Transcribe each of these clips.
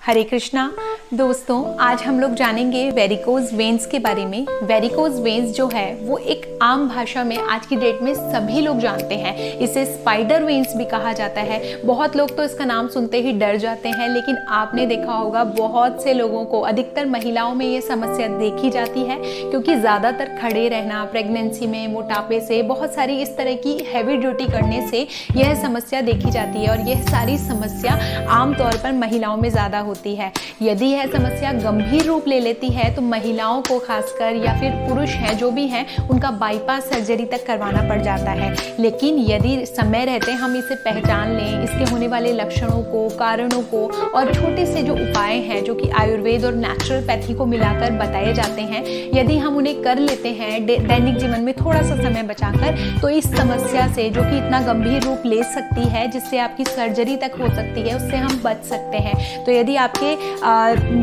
हरे कृष्णा दोस्तों, आज हम लोग जानेंगे वेरिकोज वेन्स के बारे में। वेरिकोज वेन्स जो है वो एक आम भाषा में आज की डेट में सभी लोग जानते हैं। इसे स्पाइडर वेन्स भी कहा जाता है। बहुत लोग तो इसका नाम सुनते ही डर जाते हैं, लेकिन आपने देखा होगा बहुत से लोगों को, अधिकतर महिलाओं में ये समस्या देखी जाती है, क्योंकि ज़्यादातर खड़े रहना, प्रेगनेंसी में, मोटापे से, बहुत सारी इस तरह की हैवी ड्यूटी करने से यह समस्या देखी जाती है। और यह सारी समस्या आमतौर पर महिलाओं में ज़्यादा होती है। यदि यह समस्या गंभीर रूप ले लेती है तो महिलाओं को खासकर, या फिर पुरुष हैं जो भी हैं, उनका बाईपास सर्जरी तक करवाना पड़ जाता है। लेकिन यदि समय रहते हम इसे पहचान लें, इसके होने वाले लक्षणों को, कारणों को, और छोटे से जो उपाय हैं जो कि आयुर्वेद और नेचुरोपैथी को मिलाकर बताए जाते हैं, यदि हम उन्हें कर लेते हैं दैनिक जीवन में थोड़ा सा समय बचाकर, तो इस समस्या से, जो कि इतना गंभीर रूप ले सकती है जिससे आपकी सर्जरी तक हो सकती है, उससे हम बच सकते हैं। तो यदि आपके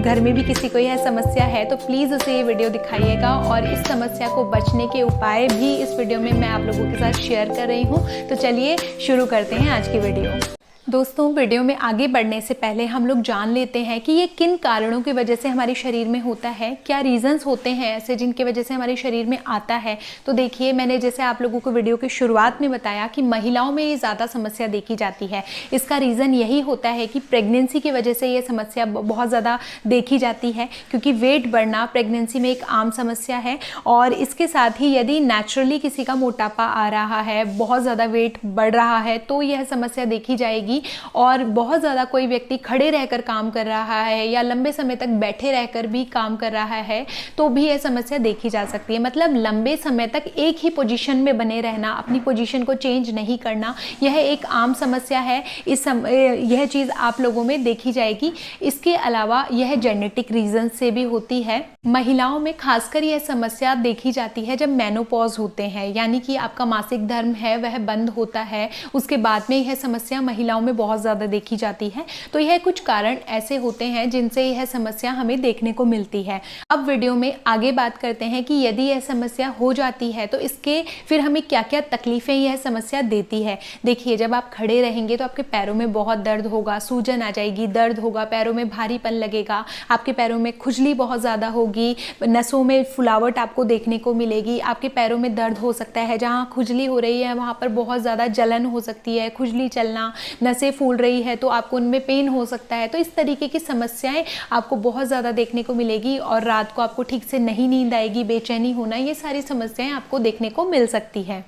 घर में भी किसी को यह समस्या है तो प्लीज़ उसे ये वीडियो दिखाइएगा, और इस समस्या को बचने के उपाय भी इस वीडियो में मैं आप लोगों के साथ शेयर कर रही हूँ। तो चलिए शुरू करते हैं आज की वीडियो। दोस्तों, वीडियो में आगे बढ़ने से पहले हम लोग जान लेते हैं कि ये किन कारणों की वजह से हमारे शरीर में होता है, क्या रीजंस होते हैं ऐसे जिनके वजह से हमारे शरीर में आता है। तो देखिए, मैंने जैसे आप लोगों को वीडियो की शुरुआत में बताया कि महिलाओं में ये ज़्यादा समस्या देखी जाती है। इसका रीज़न यही होता है कि प्रेगनेंसी की वजह से ये समस्या बहुत ज़्यादा देखी जाती है, क्योंकि वेट बढ़ना प्रेगनेंसी में एक आम समस्या है। और इसके साथ ही यदि नेचुरली किसी का मोटापा आ रहा है, बहुत ज़्यादा वेट बढ़ रहा है, तो यह समस्या देखी जाएगी। और बहुत ज़्यादा कोई व्यक्ति खड़े रहकर काम कर रहा है या लंबे समय तक बैठे रहकर भी काम कर रहा है, तो भी यह समस्या देखी जा सकती है। मतलब लंबे समय तक एक ही पोजीशन में बने रहना, अपनी पोजीशन को चेंज नहीं करना, यह एक आम समस्या है। यह चीज़ आप लोगों में देखी जाएगी। इसके अलावा यह जेनेटिक रीजन से भी होती है। महिलाओं में खासकर यह समस्या देखी जाती है जब मेनोपॉज होते हैं, यानी कि आपका मासिक धर्म है वह बंद होता है, उसके बाद में यह समस्या महिलाओं में बहुत ज़्यादा देखी जाती है। तो यह कुछ कारण ऐसे होते हैं जिनसे यह समस्या हमें देखने को मिलती है। अब वीडियो में आगे बात करते हैं कि यदि यह समस्या हो जाती है तो इसके फिर हमें क्या क्या तकलीफें यह समस्या देती है। देखिए, जब आप खड़े रहेंगे तो आपके पैरों में बहुत दर्द होगा, सूजन आ जाएगी, दर्द होगा, पैरों में भारीपन लगेगा, आपके पैरों में खुजली बहुत ज़्यादा होगी, नसों में फुलावट आपको देखने को मिलेगी, आपके पैरों में दर्द हो सकता है, जहाँ खुजली हो रही है वहाँ पर बहुत ज़्यादा जलन हो सकती है, खुजली चलना, नसें फूल रही है तो आपको उनमें पेन हो सकता है। तो इस तरीके की समस्याएं आपको बहुत ज़्यादा देखने को मिलेगी, और रात को आपको ठीक से नहीं नींद आएगी, बेचैनी होना, ये सारी समस्याएं आपको देखने को मिल सकती है।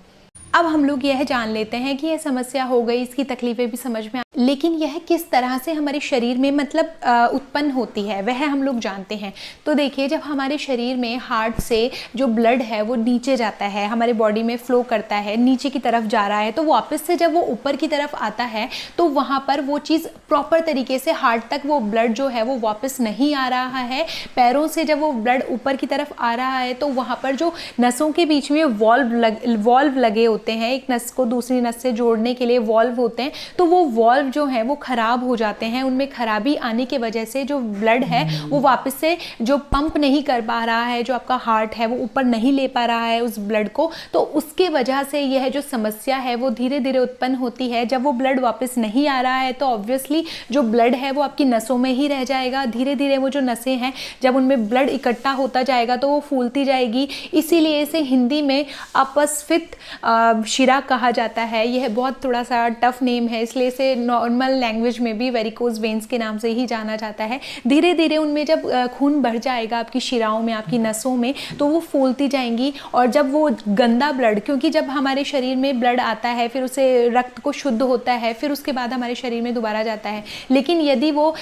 अब हम लोग यह जान लेते हैं कि यह समस्या हो गई, इसकी तकलीफें भी समझ में लेकिन यह किस तरह से हमारे शरीर में मतलब उत्पन्न होती है वह हम लोग जानते हैं। तो देखिए, जब हमारे शरीर में हार्ट से जो ब्लड है वो नीचे जाता है, हमारे बॉडी में फ्लो करता है, नीचे की तरफ जा रहा है, तो वापस से जब वो ऊपर की तरफ आता है तो वहाँ पर वो चीज़ प्रॉपर तरीके से हार्ट तक वो ब्लड जो है वो वापस नहीं आ रहा है। पैरों से जब वो ब्लड ऊपर की तरफ आ रहा है तो वहाँ पर जो नसों के बीच में वॉल्व लगे होते हैं, एक नस को दूसरी नस से जोड़ने के लिए वॉल्व होते हैं, तो वो वॉल्व जो है वो खराब हो जाते हैं। उनमें खराबी आने की वजह से जो ब्लड है वो वापस से जो पंप नहीं कर पा रहा है, जो आपका हार्ट है वो ऊपर नहीं ले पा रहा है उस ब्लड को, तो उसके वजह से यह जो समस्या है वो धीरे धीरे उत्पन्न होती है। जब वो ब्लड वापस नहीं आ रहा है तो ऑब्वियसली जो ब्लड है वो आपकी नसों में ही रह जाएगा। धीरे धीरे वो जो नसें हैं, जब उनमें ब्लड इकट्ठा होता जाएगा तो वो फूलती जाएगी। इसीलिए इसे हिंदी में अपस्फीत शिरा कहा जाता है। यह बहुत थोड़ा सा टफ नेम है, इसलिए इसे नॉर्मल लैंग्वेज में भी वेरिकोज वेन्स के नाम से ही जाना जाता है। धीरे धीरे उनमें जब खून बढ़ जाएगा आपकी शिराओं में, आपकी नसों में, तो वो फूलती जाएंगी। और जब वो गंदा ब्लड, क्योंकि जब हमारे शरीर में ब्लड आता है फिर उसे रक्त को शुद्ध होता है, फिर उसके बाद हमारे शरीर में दोबारा जाता है, लेकिन यदि वो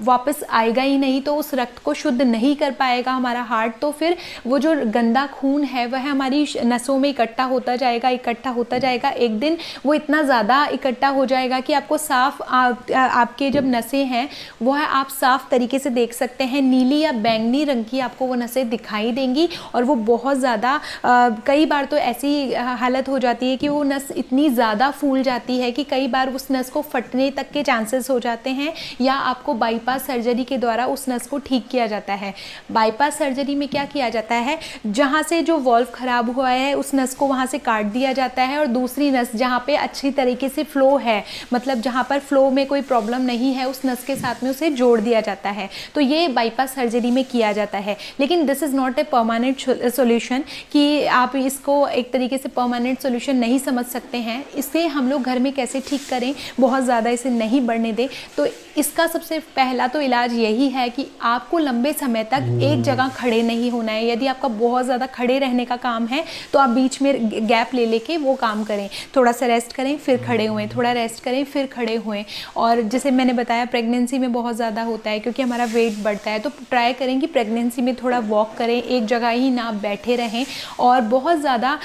वापस आएगा ही नहीं तो उस रक्त को शुद्ध नहीं कर पाएगा हमारा हार्ट, तो फिर वो जो गंदा खून है वह हमारी नसों में इकट्ठा होता जाएगा। एक दिन वो इतना ज़्यादा इकट्ठा हो जाएगा कि आपको साफ आपके जब नसें हैं वह आप साफ तरीके से देख सकते हैं। नीली या बैंगनी रंग की आपको वो नसें दिखाई देंगी, और वो बहुत ज़्यादा कई बार तो ऐसी हालत हो जाती है कि वो नस इतनी ज़्यादा फूल जाती है कि कई बार उस नस को फटने तक के चांसेस हो जाते हैं, या आपको बाईपास सर्जरी के द्वारा उस नस को ठीक किया जाता है। बाईपास सर्जरी में क्या किया जाता है, जहाँ से जो वॉल्व खराब हुआ है उस नस को वहाँ से काट दिया जाता है, और दूसरी नस जहाँ पे अच्छी तरीके से फ्लो है, मतलब जहाँ वहाँ पर फ्लो में कोई प्रॉब्लम नहीं है उस नस के साथ में उसे जोड़ दिया जाता है। तो ये बाईपास सर्जरी में किया जाता है। लेकिन this is not a permanent solution कि आप इसको एक तरीके से परमानेंट सोल्यूशन नहीं समझ सकते हैं। इसे हम लोग घर में कैसे ठीक करें, बहुत ज़्यादा इसे नहीं बढ़ने दें। तो इसका सबसे पहला तो इलाज यही है कि आपको लंबे समय तक एक जगह खड़े नहीं होना है। यदि आपका बहुत ज़्यादा खड़े रहने का काम है तो आप बीच में गैप ले लेके वो काम करें, थोड़ा सा रेस्ट करें फिर खड़े हुए, थोड़ा रेस्ट करें फिर खड़े हुए। और जैसे मैंने बताया प्रेगनेंसी में बहुत ज़्यादा होता है क्योंकि हमारा वेट बढ़ता है, तो ट्राई करें कि प्रेगनेंसी में थोड़ा वॉक करें, एक जगह ही ना बैठे रहें। और बहुत ज़्यादा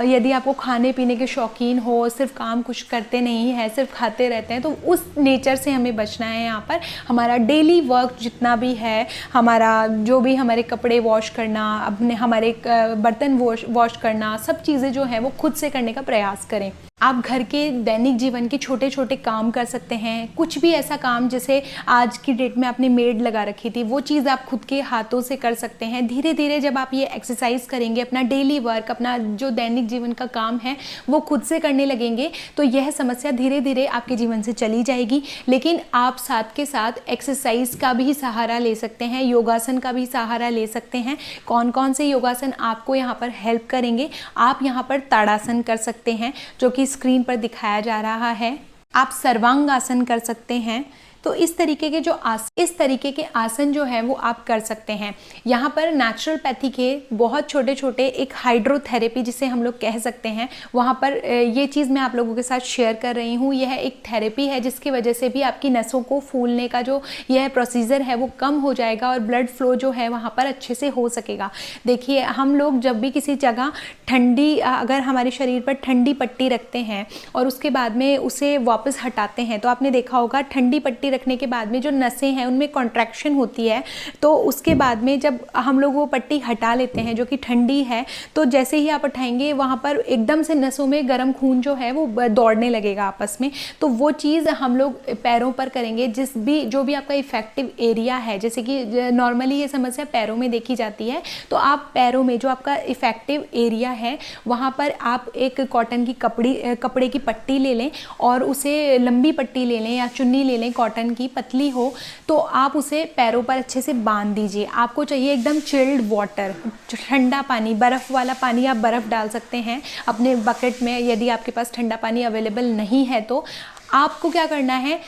यदि आपको खाने पीने के शौकीन हो, सिर्फ काम कुछ करते नहीं है, सिर्फ खाते रहते हैं, तो उस नेचर से हमें बचना है। यहाँ पर हमारा डेली वर्क जितना भी है, हमारा जो भी हमारे कपड़े वॉश करना, अपने हमारे बर्तन वॉश करना, सब चीज़ें जो है वो खुद से करने का प्रयास करें। आप घर के दैनिक जीवन के छोटे छोटे काम कर सकते हैं। कुछ भी ऐसा काम जैसे आज की डेट में आपने मेड लगा रखी थी, वो चीज़ आप खुद के हाथों से कर सकते हैं। धीरे धीरे जब आप ये एक्सरसाइज करेंगे, अपना डेली वर्क, अपना जो दैनिक जीवन का काम है वो खुद से करने लगेंगे, तो यह समस्या धीरे धीरे आपके जीवन से चली जाएगी। लेकिन आप साथ के साथ एक्सरसाइज का भी सहारा ले सकते हैं, योगासन का भी सहारा ले सकते हैं। कौन कौन से योगासन आपको यहाँ पर हेल्प करेंगे? आप यहाँ पर ताड़ासन कर सकते हैं जो कि स्क्रीन पर दिखाया जा रहा है। आप सर्वांग आसन कर सकते हैं। तो इस तरीके के आसन जो है वो आप कर सकते हैं। यहाँ पर नेचुरोपैथी के बहुत छोटे छोटे एक हाइड्रोथेरेपी जिसे हम लोग कह सकते हैं, वहाँ पर ये चीज़ मैं आप लोगों के साथ शेयर कर रही हूँ। यह एक थेरेपी है जिसकी वजह से भी आपकी नसों को फूलने का जो यह प्रोसीजर है वो कम हो जाएगा और ब्लड फ्लो जो है वहाँ पर अच्छे से हो सकेगा। देखिए, हम लोग जब भी किसी जगह ठंडी, अगर हमारे शरीर पर ठंडी पट्टी रखते हैं और उसके बाद में उसे वापस हटाते हैं, तो आपने देखा होगा ठंडी पट्टी रखने के बाद में जो नसें हैं उनमें कॉन्ट्रैक्शन होती है। तो उसके बाद में जब हम लोग वो पट्टी हटा लेते हैं जो कि ठंडी है, तो जैसे ही आप उठाएंगे वहाँ पर एकदम से नसों में गर्म खून जो है वो दौड़ने लगेगा आपस में। तो वो चीज़ हम लोग पैरों पर करेंगे। जो भी आपका इफेक्टिव एरिया है, जैसे कि नॉर्मली ये समस्या पैरों में देखी जाती है, तो आप पैरों में जो आपका इफेक्टिव एरिया है वहाँ पर आप एक कॉटन की कपड़े की पट्टी ले लें और उसे लंबी पट्टी ले लें या चुन्नी ले लें, कॉटन की पतली हो, तो आप उसे पैरों पर अच्छे से बांध दीजिए। आपको चाहिए एकदम चिल्ड वाटर, ठंडा पानी, बर्फ़ वाला पानी। आप बर्फ़ डाल सकते हैं अपने बकेट में, यदि आपके पास ठंडा पानी अवेलेबल नहीं है तो। आपको क्या करना है,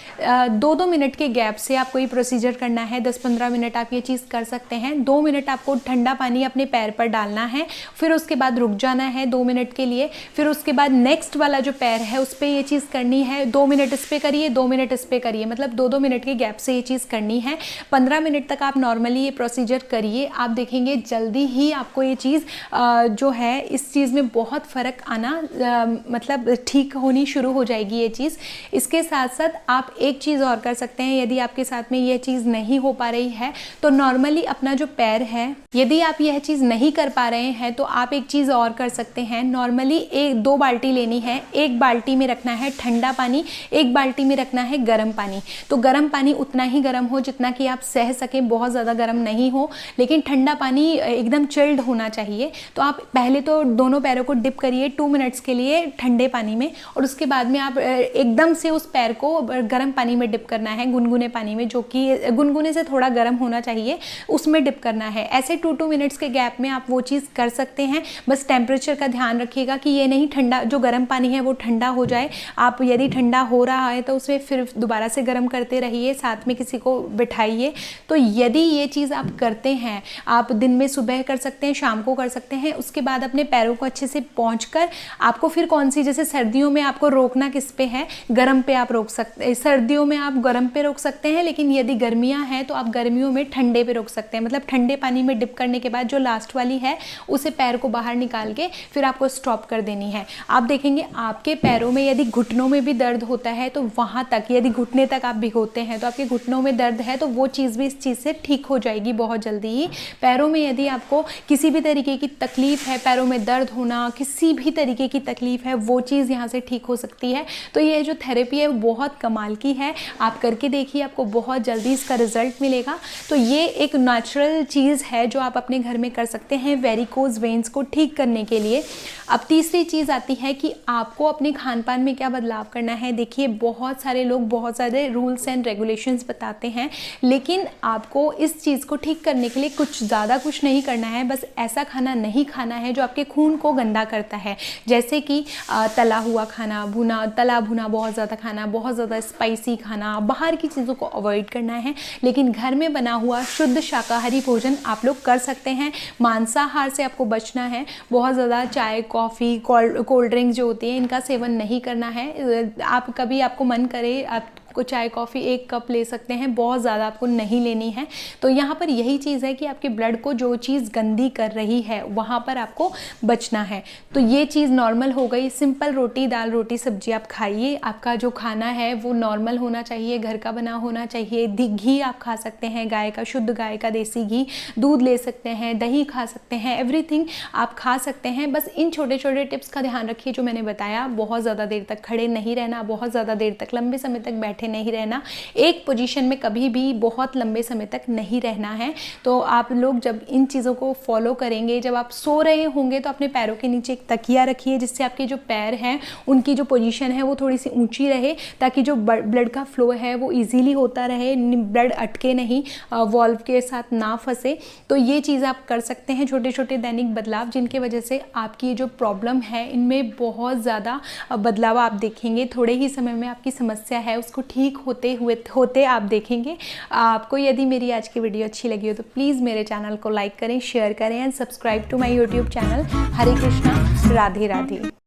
2-2 मिनट के गैप से आपको ये प्रोसीजर करना है। 10-15 मिनट आप ये चीज़ कर सकते हैं। 2 मिनट आपको ठंडा पानी अपने पैर पर डालना है, फिर उसके बाद रुक जाना है 2 मिनट के लिए। फिर उसके बाद नेक्स्ट वाला जो पैर है उस पर ये चीज़ करनी है। 2 मिनट इस पर करिए, 2 मिनट इस पर करिए, मतलब 2-2 मिनट के गैप से ये चीज़ करनी है। 15 मिनट तक आप नॉर्मली ये प्रोसीजर करिए। आप देखेंगे जल्दी ही आपको ये चीज़ जो है इस चीज़ में बहुत फ़र्क आना, मतलब ठीक होनी शुरू हो जाएगी ये चीज़। इसके साथ साथ आप एक चीज़ और कर सकते हैं। यदि आपके साथ में यह चीज़ नहीं हो पा रही है तो नॉर्मली अपना जो पैर है, यदि आप यह चीज़ नहीं कर पा रहे हैं तो आप एक चीज़ और कर सकते हैं। नॉर्मली 1-2 बाल्टी लेनी है। एक बाल्टी में रखना है ठंडा पानी, एक बाल्टी में रखना है गर्म पानी। तो गर्म पानी उतना ही गर्म हो जितना कि आप सह सकें, बहुत ज़्यादा गर्म नहीं हो, लेकिन ठंडा पानी एकदम चिल्ड होना चाहिए। तो आप पहले तो दोनों पैरों को डिप करिए 2 मिनट्स के लिए ठंडे पानी में, और उसके बाद में आप एकदम से उस पैर को गर्म पानी में डिप करना है, गुनगुने पानी में, जो कि गुनगुने से थोड़ा गर्म होना चाहिए, उसमें डिप करना है। ऐसे 2-2 मिनट्स के गैप में आप वो चीज़ कर सकते हैं। बस टेम्परेचर का ध्यान रखिएगा कि ये नहीं ठंडा, जो गर्म पानी है वो ठंडा हो जाए। आप यदि ठंडा हो रहा है तो उसमें फिर दोबारा से गर्म करते रहिए, साथ में किसी को बिठाइए। तो यदि ये चीज़ आप करते हैं, आप दिन में सुबह कर सकते हैं, शाम को कर सकते हैं। उसके बाद अपने पैरों को अच्छे से पोंछकर आपको फिर कौन सी, जैसे सर्दियों में आपको रोकना किस पे है, गर्म पे आप रोक सकते हैं। सर्दियों में आप गर्म पे रोक सकते हैं, लेकिन यदि गर्मियां हैं तो आप गर्मियों में ठंडे पे रोक सकते हैं। मतलब ठंडे पानी में डिप करने के बाद जो लास्ट वाली है उसे पैर को बाहर निकाल के फिर आपको स्टॉप कर देनी है। आप देखेंगे आपके पैरों में यदि घुटनों में भी दर्द होता है तो वहाँ तक, यदि घुटने तक आप भिगोते हैं तो आपके घुटनों में दर्द है तो वो चीज़ भी इस चीज़ से ठीक हो जाएगी बहुत जल्दी ही। पैरों में यदि आपको किसी भी तरीके की तकलीफ है, पैरों में दर्द होना, किसी भी तरीके की तकलीफ है, वो चीज़ यहाँ से ठीक हो सकती है। तो ये जो थेरेपी थेरेपी है बहुत कमाल की है, आप करके देखिए, आपको बहुत जल्दी इसका रिजल्ट मिलेगा। तो ये एक नेचुरल चीज़ है जो आप अपने घर में कर सकते हैं वेरिकोज वेन्स को ठीक करने के लिए। अब तीसरी चीज़ आती है कि आपको अपने खान पान में क्या बदलाव करना है। देखिए बहुत सारे लोग बहुत सारे रूल्स एंड रेगुलेशंस बताते हैं, लेकिन आपको इस चीज़ को ठीक करने के लिए कुछ नहीं करना है। बस ऐसा खाना नहीं खाना है जो आपके खून को गंदा करता है, जैसे कि तला हुआ खाना, तला भुना बहुत ज़्यादा खाना, बहुत ज़्यादा स्पाइसी खाना, बाहर की चीज़ों को अवॉइड करना है। लेकिन घर में बना हुआ शुद्ध शाकाहारी भोजन आप लोग कर सकते हैं। मांसाहार से आपको बचना है, बहुत ज़्यादा चाय कॉफ़ी कोल्ड ड्रिंक जो होती है इनका सेवन नहीं करना है। आप कभी आपको मन करे आप को चाय कॉफ़ी 1 कप ले सकते हैं, बहुत ज़्यादा आपको नहीं लेनी है। तो यहाँ पर यही चीज़ है कि आपके ब्लड को जो चीज़ गंदी कर रही है वहाँ पर आपको बचना है। तो ये चीज़ नॉर्मल हो गई। सिंपल रोटी दाल रोटी सब्जी आप खाइए, आपका जो खाना है वो नॉर्मल होना चाहिए, घर का बना होना चाहिए। घी आप खा सकते हैं, गाय का, शुद्ध गाय का देसी घी, दूध ले सकते हैं, दही खा सकते हैं, एवरीथिंग आप खा सकते हैं। बस इन छोटे छोटे टिप्स का ध्यान रखिए जो मैंने बताया। बहुत ज़्यादा देर तक खड़े नहीं रहना, बहुत ज़्यादा देर तक लंबे समय तक बैठे नहीं रहना, एक पोजीशन में कभी भी बहुत लंबे समय तक नहीं रहना है। तो आप लोग जब इन चीज़ों को फॉलो करेंगे, जब आप सो रहे होंगे तो अपने पैरों के नीचे एक तकिया रखिए, जिससे आपके जो पैर हैं उनकी जो पोजीशन है वो थोड़ी सी ऊंची रहे, ताकि जो ब्लड का फ्लो है वो इजीली होता रहे, ब्लड अटके नहीं, वॉल्व के साथ ना फंसे। तो ये चीज़ आप कर सकते हैं, छोटे छोटे दैनिक बदलाव, जिनके वजह से आपकी जो प्रॉब्लम है इनमें बहुत ज़्यादा बदलाव आप देखेंगे। थोड़े ही समय में आपकी समस्या है उसको ठीक होते आप देखेंगे। आपको यदि मेरी आज की वीडियो अच्छी लगी हो तो प्लीज़ मेरे चैनल को लाइक करें, शेयर करें and subscribe to my YouTube channel. Hare Krishna, Radhe Radhe.